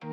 Hi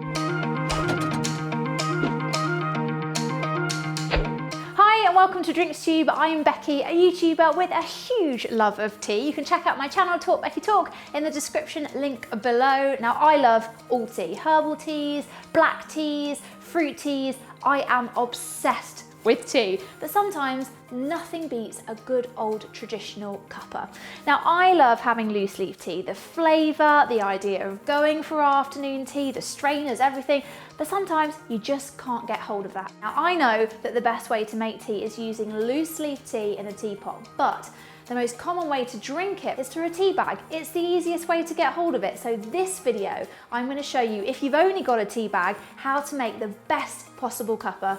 and welcome to DrinksTube. I'm Becky, a YouTuber with a huge love of tea. You can check out my channel TalkBeckyTalk in the description link below. Now I love all tea, herbal teas, black teas, fruit teas. I am obsessed with tea, but sometimes nothing beats a good old traditional cuppa. Now I love having loose leaf tea, the flavour, the idea of going for afternoon tea, the strainers, everything, but sometimes you just can't get hold of that. Now I know that the best way to make tea is using loose leaf tea in a teapot, but the most common way to drink it is through a tea bag. It's the easiest way to get hold of it. So this video, I'm going to show you, if you've only got a tea bag, how to make the best possible cuppa.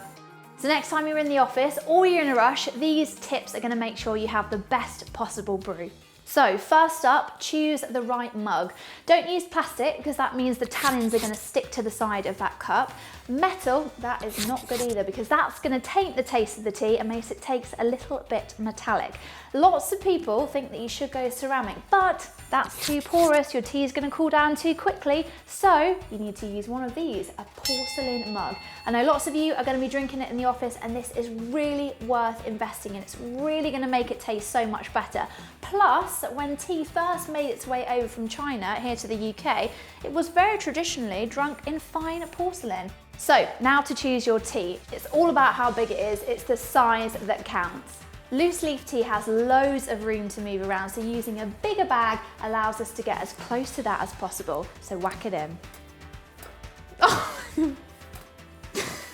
So next time you're in the office or you're in a rush, these tips are going to make sure you have the best possible brew. So first up, choose the right mug. Don't use plastic because that means the tannins are going to stick to the side of that cup. Metal, that is not good either because that's going to taint the taste of the tea and makes it taste a little bit metallic. Lots of people think that you should go ceramic, but that's too porous. Your tea is going to cool down too quickly. So you need to use one of these, a porcelain mug. I know lots of you are going to be drinking it in the office and this is really worth investing in. It's really going to make it taste so much better. Plus, when tea first made its way over from China here to the UK, it was very traditionally drunk in fine porcelain. So now to choose your tea. It's all about how big it is. It's the size that counts. Loose leaf tea has loads of room to move around, so using a bigger bag allows us to get as close to that as possible. So whack it in.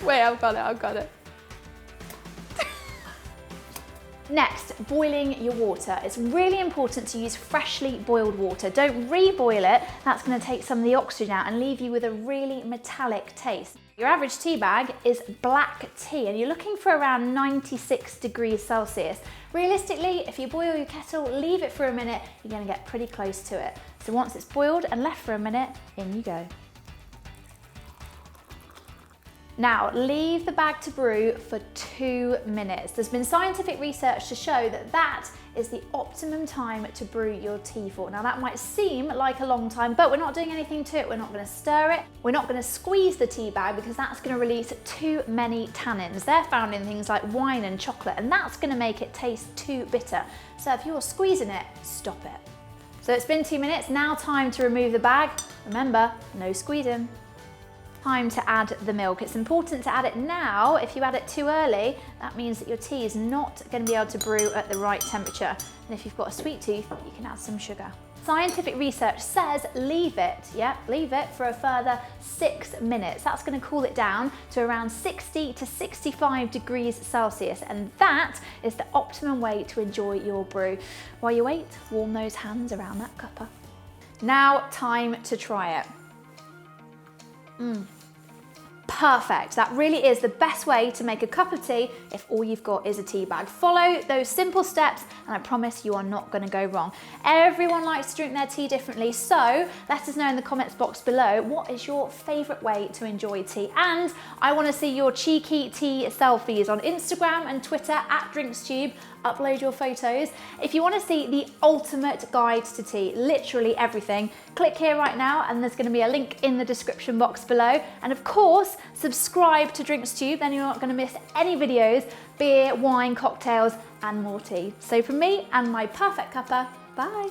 Wait, I've got it. Next, boiling your water. It's really important to use freshly boiled water. Don't reboil it. That's going to take some of the oxygen out and leave you with a really metallic taste. Your average tea bag is black tea and you're looking for around 96 degrees Celsius. Realistically, if you boil your kettle, leave it for a minute, you're going to get pretty close to it. So once it's boiled and left for a minute, in you go. Now, leave the bag to brew for 2 minutes. There's been scientific research to show that that is the optimum time to brew your tea for. Now, that might seem like a long time, but we're not doing anything to it. We're not going to stir it. We're not going to squeeze the tea bag because that's going to release too many tannins. They're found in things like wine and chocolate, and that's going to make it taste too bitter. So if you're squeezing it, stop it. So it's been 2 minutes. Now time to remove the bag. Remember, no squeezing. Time to add the milk. It's important to add it now. If you add it too early, that means that your tea is not going to be able to brew at the right temperature. And if you've got a sweet tooth, you can add some sugar. Scientific research says leave it for a further 6 minutes. That's going to cool it down to around 60 to 65 degrees Celsius. And that is the optimum way to enjoy your brew. While you wait, warm those hands around that cuppa. Now, time to try it. Perfect. That really is the best way to make a cup of tea if all you've got is a tea bag. Follow those simple steps and I promise you are not going to go wrong. Everyone likes to drink their tea differently, so let us know in the comments box below what is your favourite way to enjoy tea. And I want to see your cheeky tea selfies on Instagram and Twitter at DrinksTube. Upload your photos. If you want to see the ultimate guide to tea, literally everything, click here right now and there's going to be a link in the description box below. And of course, subscribe to DrinksTube, then you're not going to miss any videos, beer, wine, cocktails and more tea. So from me and my perfect cuppa, bye.